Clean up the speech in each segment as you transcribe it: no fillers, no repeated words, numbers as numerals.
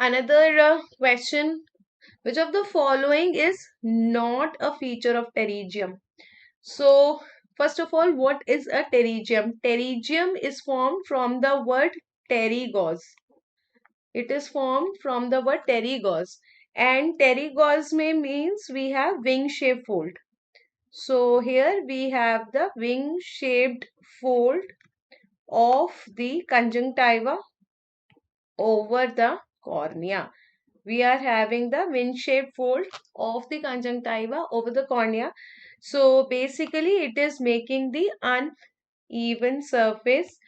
Another question, which of the following is not a feature of pterygium? So, first of all, what is a pterygium? Pterygium is formed from the word pterygos. It is formed from the word pterygos. And pterygos means we have wing-shaped fold. So, here we have the wing-shaped fold of the conjunctiva over the cornea. We are having the wing-shaped fold of the conjunctiva over the cornea. So basically it is making the uneven surface,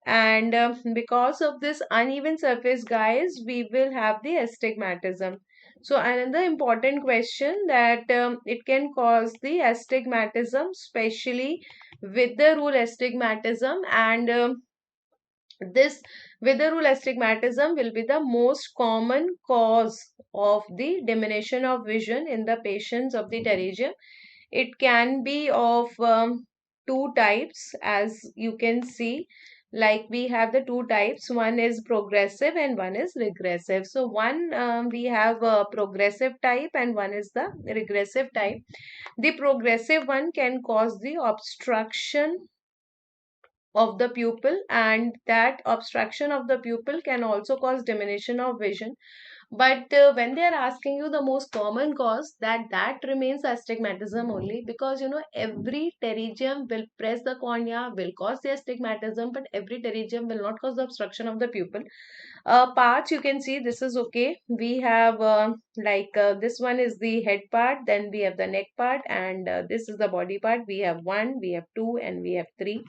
and because of this uneven surface, guys, we will have the astigmatism. So another important question that it can cause the astigmatism, especially with the rule astigmatism, and this with the rule astigmatism will be the most common cause of the diminution of vision in the patients of the pterygium. It can be of two types, as you can see. Like we have the two types, one is progressive and one is regressive. So one we have a progressive type and one is the regressive type. The progressive one can cause the obstruction of the pupil, and that obstruction of the pupil can also cause diminution of vision. But when they are asking you the most common cause, that remains astigmatism only, because every pterygium will press the cornea, will cause the astigmatism, but every pterygium will not cause the obstruction of the pupil. Parts you can see, this is okay. We have this one is the head part, then we have the neck part, and this is the body part. We have one, we have two, and we have three.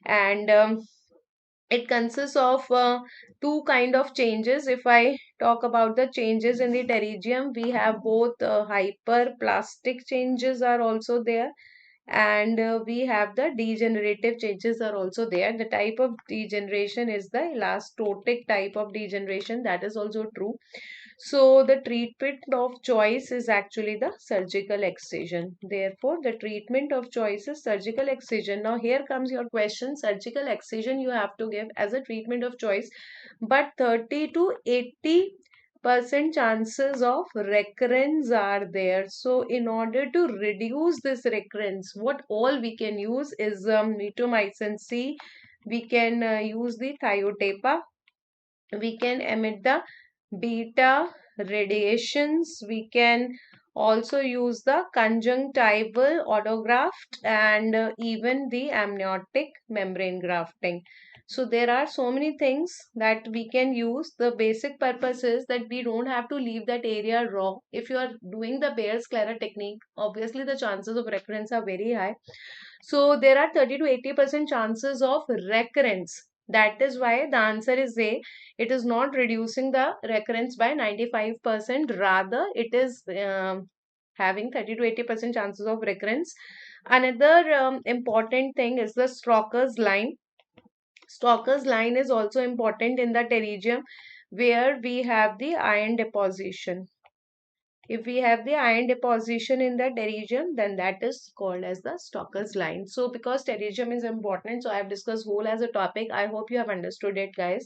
And it consists of two kind of changes. If I talk about the changes in the pterygium, we have both hyperplastic changes are also there, and we have the degenerative changes are also there. The type of degeneration is the elastotic type of degeneration, that is also true. So the treatment of choice is actually the surgical excision. Therefore, the treatment of choice is surgical excision. Now here comes your question. Surgical excision you have to give as a treatment of choice, but 30 to 80% chances of recurrence are there. So in order to reduce this recurrence, what all we can use is mitomycin C. We can use the thiotepa. We can emit the beta radiations. We can also use the conjunctival autograft, and even the amniotic membrane grafting. So there are so many things that we can use. The basic purpose is that we don't have to leave that area raw. If you are doing the Bayer sclera technique, obviously the chances of recurrence are very high. So there are 30 to 80% chances of recurrence. That is why the answer is A. It is not reducing the recurrence by 95%. Rather, it is having 30 to 80% chances of recurrence. Another important thing is the Stalker's line. Stalker's line is also important in the pterygium, where we have the iron deposition. If we have the iron deposition in the pterygium, then that is called as the Stalker's line. So because pterygium is important, so I have discussed whole as a topic. I hope you have understood it, guys.